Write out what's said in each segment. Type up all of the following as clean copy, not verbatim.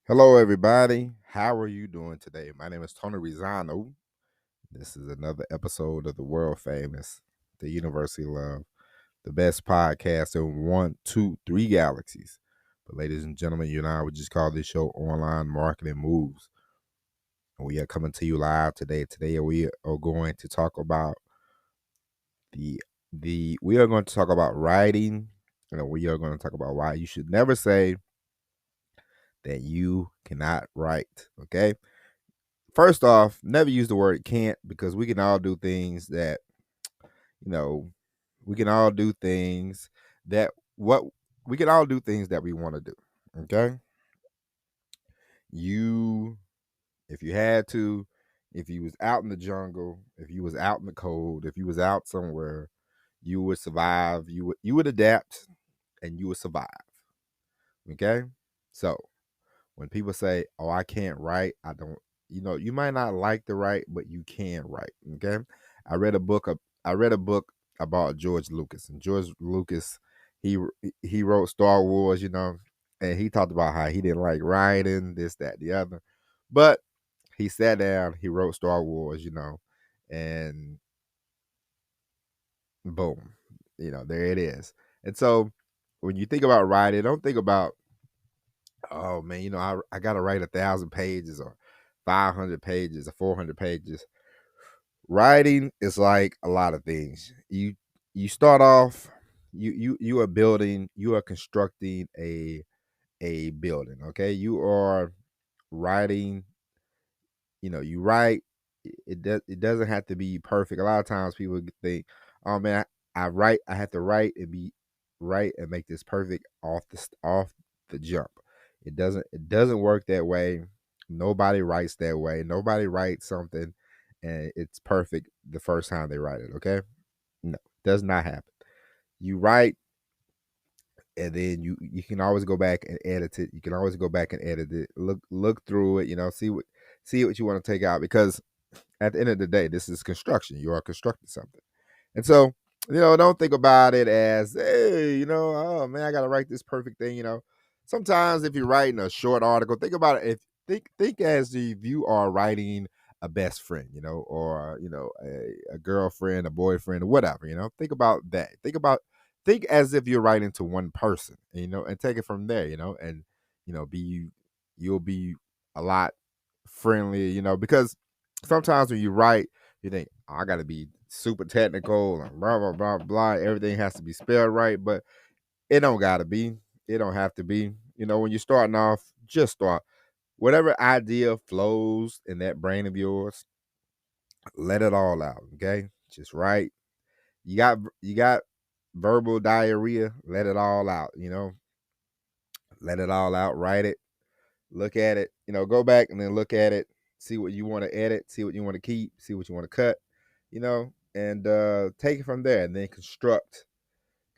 Hello, everybody. How are you doing today? My name is Tony Rizano. This is another episode of the world famous, the University Love, the best podcast in one, two, three galaxies. But, ladies and gentlemen, you and I would just call this show Online Marketing Moves. And we are coming to you live today. Today, we are going to talk about we are going to talk about writing. We are going to talk about why you should never say that you cannot write. Okay. First off, never use the word can't because we can all do things that, you know, we can all do things that what we can all do things that we want to do. Okay. You, if you had to, if you was out in the jungle, if you was out in the cold, if you was out somewhere, you would survive. You would adapt and you would survive. Okay. So when people say, "Oh, I can't write," I don't. You might not like to write, but you can write. Okay. I read a book. I read a book about George Lucas, and George Lucas, he he wrote Star Wars. And he talked about how he didn't like writing this, that, the other, but he sat down, he wrote Star Wars. And boom, there it is. And so when you think about writing, don't think about, oh man, I gotta write 1,000 pages or 500 pages or 400 pages. Writing is like a lot of things. You start off, you are building, you are constructing a building. Okay, you are writing. You write. It doesn't have to be perfect. A lot of times people think, oh man, I write. I have to write and be right and make this perfect off the jump. It doesn't work that way. Nobody writes that way. Nobody writes something and it's perfect the first time they write it. Okay, no, does not happen. You write and then you can always go back and edit it. You can always go back and edit it. Look through it. See what you want to take out, because at the end of the day, this is construction. You are constructing something. And so, don't think about it as, hey, oh man, I gotta write this perfect thing. Sometimes if you're writing a short article, think about it. If think as if you are writing a best friend, or a girlfriend, a boyfriend, or whatever. Think about that. Think as if you're writing to one person, and take it from there. And be you'll be a lot friendlier, because sometimes when you write, you think, oh, I got to be super technical and blah blah blah blah. Everything has to be spelled right, but it don't gotta be. It don't have to be. When you're starting off, just start. Whatever idea flows in that brain of yours, let it all out. Okay, just write. You got verbal diarrhea. Let it all out. Let it all out. Write it. Look at it. Go back and then look at it. See what you want to edit. See what you want to keep. See what you want to cut. And take it from there, and then construct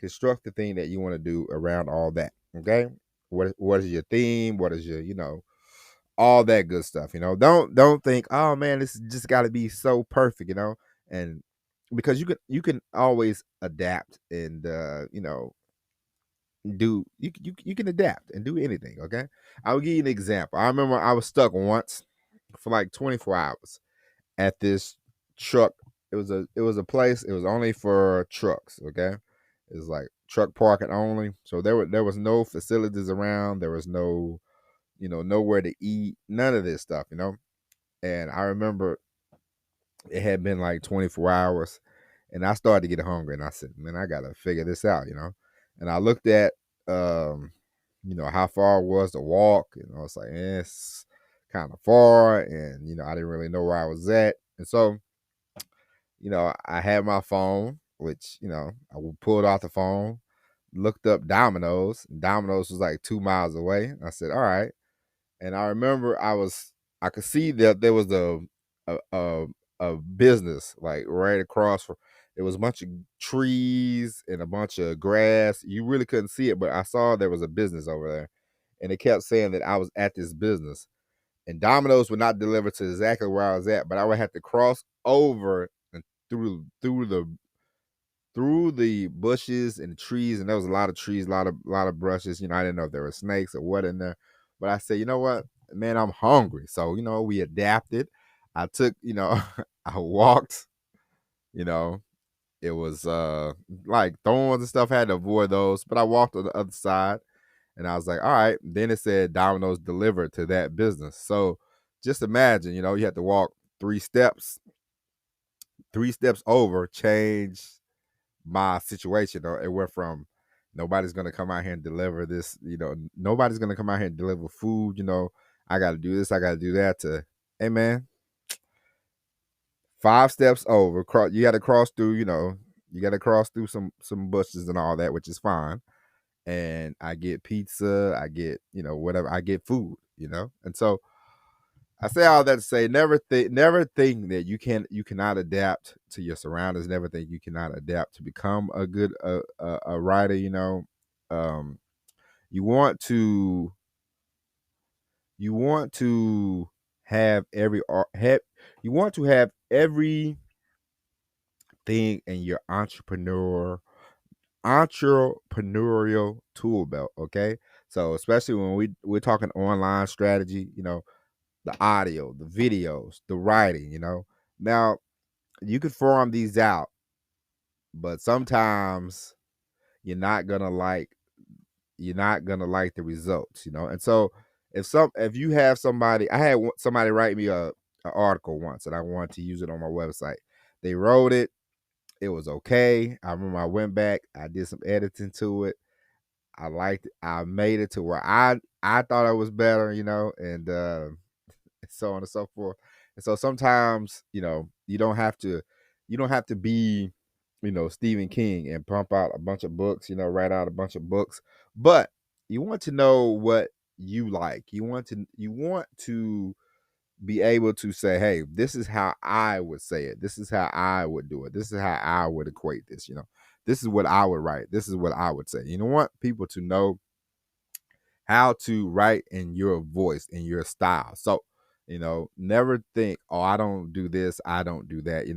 the thing that you want to do around all that. Okay, what is your theme? What is your all that good stuff. Don't think, oh man, this just got to be so perfect. And because you can always adapt and you can adapt and do anything. Okay, I'll give you an example. I remember I was stuck once for like 24 hours at this truck. It was a place. It was only for trucks. Okay, it was like truck parking only. So there was no facilities around. There was no nowhere to eat. None of this stuff. And I remember it had been like 24 hours, and I started to get hungry. And I said, man, I gotta figure this out. And I looked at how far it was to walk. It's like, it's kind of far, and I didn't really know where I was at. And so I had my phone, which, I pulled out the phone, looked up Domino's. And Domino's was like 2 miles away. I said, all right. And I remember I could see that there was a, a, a business like right across from, there was a bunch of trees and a bunch of grass. You really couldn't see it, but I saw there was a business over there. And it kept saying that I was at this business. And Domino's would not deliver to exactly where I was at, but I would have to cross over and through the bushes and trees, and there was a lot of trees, a lot of brushes. I didn't know if there were snakes or what in there, but I said, you know what? man, I'm hungry. So, we adapted. I took, I walked, you know, it was like thorns and stuff. I had to avoid those, but I walked on the other side and I was like, all right. Then it said Domino's delivered to that business. So just imagine, you have to walk three steps over, change my situation. Or it went from nobody's gonna come out here and deliver this, nobody's gonna come out here and deliver food, I gotta do this, I gotta do that to, hey man, 5 steps over, you gotta cross through, you gotta cross through some bushes and all that, which is fine. And I get pizza, I get, whatever, I get food, And so I say all that to say, never think that you cannot adapt to your surroundings. Never think you cannot adapt to become a good a writer. Um, you want to you want to have you want to have everything in your entrepreneurial tool belt. Okay, so especially when we're talking online strategy, the audio, the videos, the writing. Now you could farm these out, but sometimes you're not gonna like the results, And so if you have somebody, I had somebody write me a article once, and I wanted to use it on my website. They wrote it. It was okay. I remember I went back, I did some editing to it. I liked it. I made it to where I thought I was better, and so on and so forth. And so sometimes, you don't have to be, Stephen King and pump out a bunch of books, write out a bunch of books, but you want to know what you like. You want to be able to say, hey, this is how I would say it. This is how I would do it. This is how I would equate this, This is what I would write. This is what I would say. You don't want people to know how to write in your voice, in your style. So, never think, oh, I don't do this, I don't do that.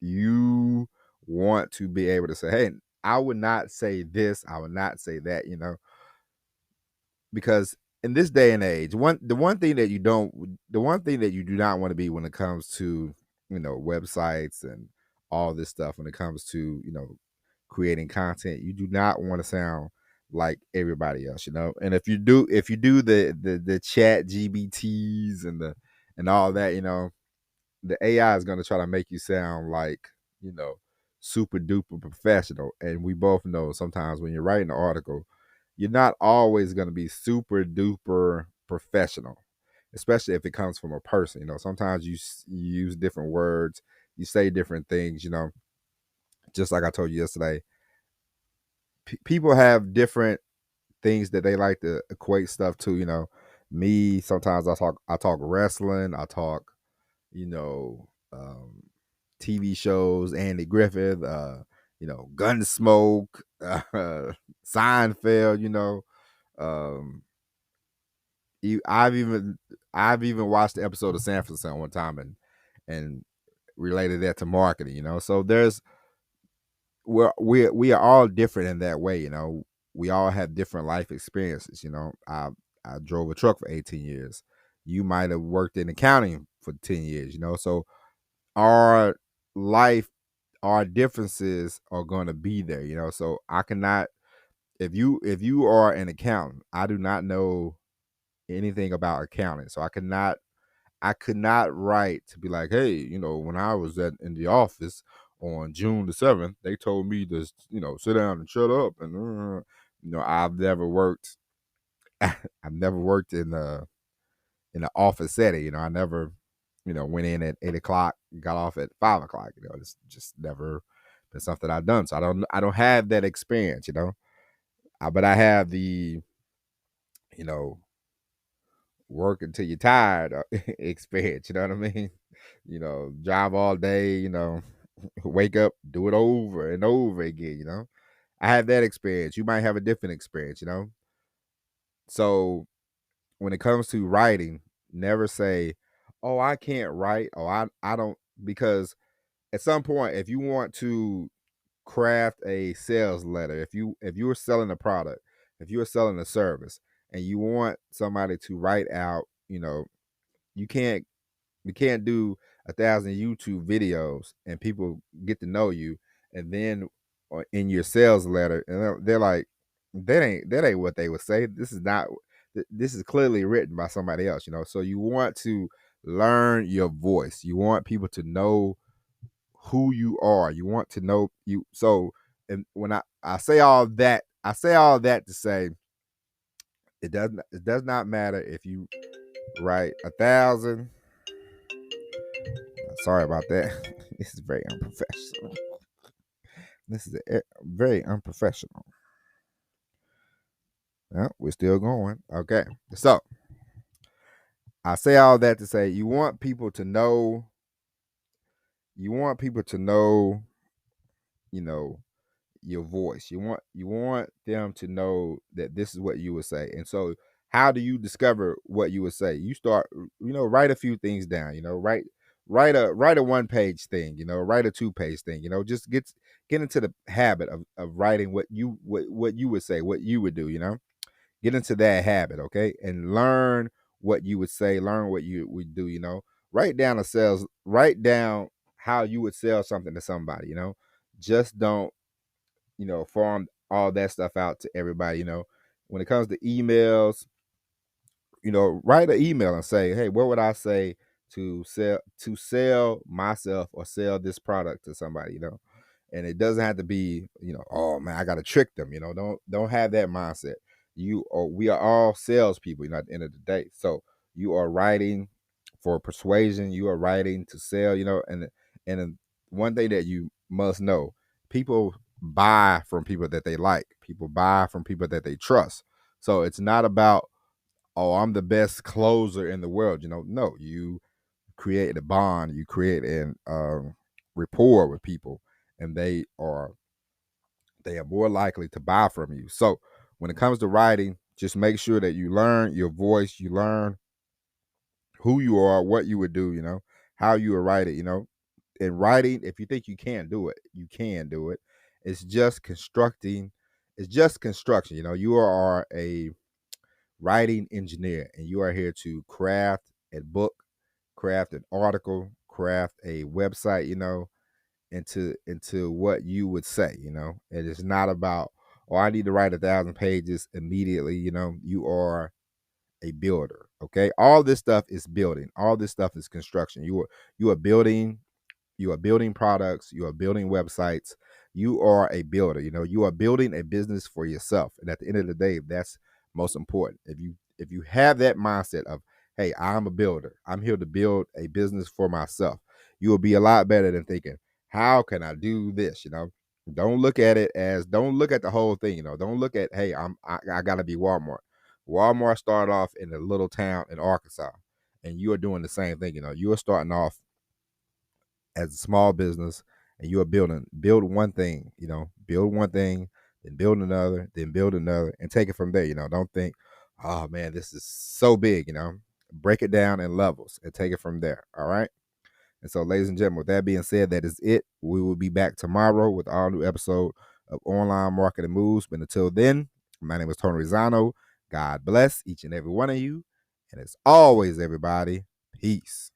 You want to be able to say, hey, I would not say this, I would not say that, because in this day and age, the one thing that you do not want to be when it comes to, websites and all this stuff, when it comes to, creating content, you do not want to sound like everybody else, And if you do the chat GBTs and all that, the AI is going to try to make you sound like, you know, super duper professional. And we both know sometimes when you're writing an article, you're not always going to be super duper professional, especially if it comes from a person. Sometimes you use different words, you say different things, just like I told you yesterday. People have different things that they like to equate stuff to. Me, sometimes I talk wrestling, I talk, you know, TV shows, Andy Griffith, Gunsmoke, Seinfeld. Um, you, I've even watched the episode of Sanford Son one time and related that to marketing. So we are all different in that way. We all have different life experiences. I drove a truck for 18 years. You might have worked in accounting for 10 years. So our life, our differences are going to be there. So I cannot, if you are an accountant, I do not know anything about accounting, so I could not write to be like, hey, when I was in the office on June the 7th, they told me to, sit down and shut up. And, I've never worked, I've never worked in an office setting. I never, went in at 8 o'clock, got off at 5 o'clock. It's just never been something I've done. So I don't have that experience, but I have the, you know, work until you're tired experience. You know what I mean? Drive all day, wake up, do it over and over again. I have that experience. You might have a different experience. So when it comes to writing, never say, oh, I can't write, or I don't, because at some point, if you want to craft a sales letter, if you are selling a product, if you are selling a service, and you want somebody to write out you know, you can't do 1,000 YouTube videos and people get to know you, and then in your sales letter, and they're like, that ain't what they would say. This is not. This is clearly written by somebody else. So you want to learn your voice. You want people to know who you are. You want to know you. So, and when I say all that, to say it does not matter if you write 1,000. Sorry about that. This is very unprofessional. This is very unprofessional. Well, we're still going. Okay. So I say all that to say you want people to know, you know, your voice. You want them to know that this is what you would say. And so how do you discover what you would say? You start, write a few things down, write a 1-page thing, write a 2-page thing, just get into the habit of writing what you would say, what you would do, get into that habit, okay? And learn what you would say, learn what you would do, write down how you would sell something to somebody, just don't farm all that stuff out to everybody. When it comes to emails, write an email and say, hey, what would I say to sell myself or sell this product to somebody, and it doesn't have to be, oh man, I got to trick them, don't have that mindset. We are all salespeople, at the end of the day. So you are writing for persuasion, you are writing to sell, and one thing that you must know, people buy from people that they like, people buy from people that they trust. So it's not about, oh, I'm the best closer in the world. No, you create a bond, you create an rapport with people, and they are more likely to buy from you. So when it comes to writing, just make sure that you learn your voice, you learn who you are, what you would do, how you would write it, In writing, if you think you can't do it, you can do it. It's just constructing, it's just construction. You are a writing engineer, and you are here to craft a book, craft an article, craft a website, into what you would say. It is not about, oh, I need to write 1,000 pages immediately. You are a builder. Okay. All this stuff is building. All this stuff is construction. You are building, products, you are building websites, you are a builder. You are building a business for yourself. And at the end of the day, that's most important. If you have that mindset of, hey, I'm a builder, I'm here to build a business for myself, you will be a lot better than thinking, how can I do this? Don't look at it as, don't look at the whole thing. Don't look at, hey, I gotta be Walmart. Walmart started off in a little town in Arkansas, and you are doing the same thing. You are starting off as a small business, and you are build one thing, build one thing, then build another, and take it from there. Don't think, oh man, this is so big. Break it down in levels and take it from there. All right. And so, ladies and gentlemen, with that being said, that is it. We will be back tomorrow with our new episode of Online Marketing Moves. But until then, my name is Tony Rizzano. God bless each and every one of you. And as always, everybody, peace.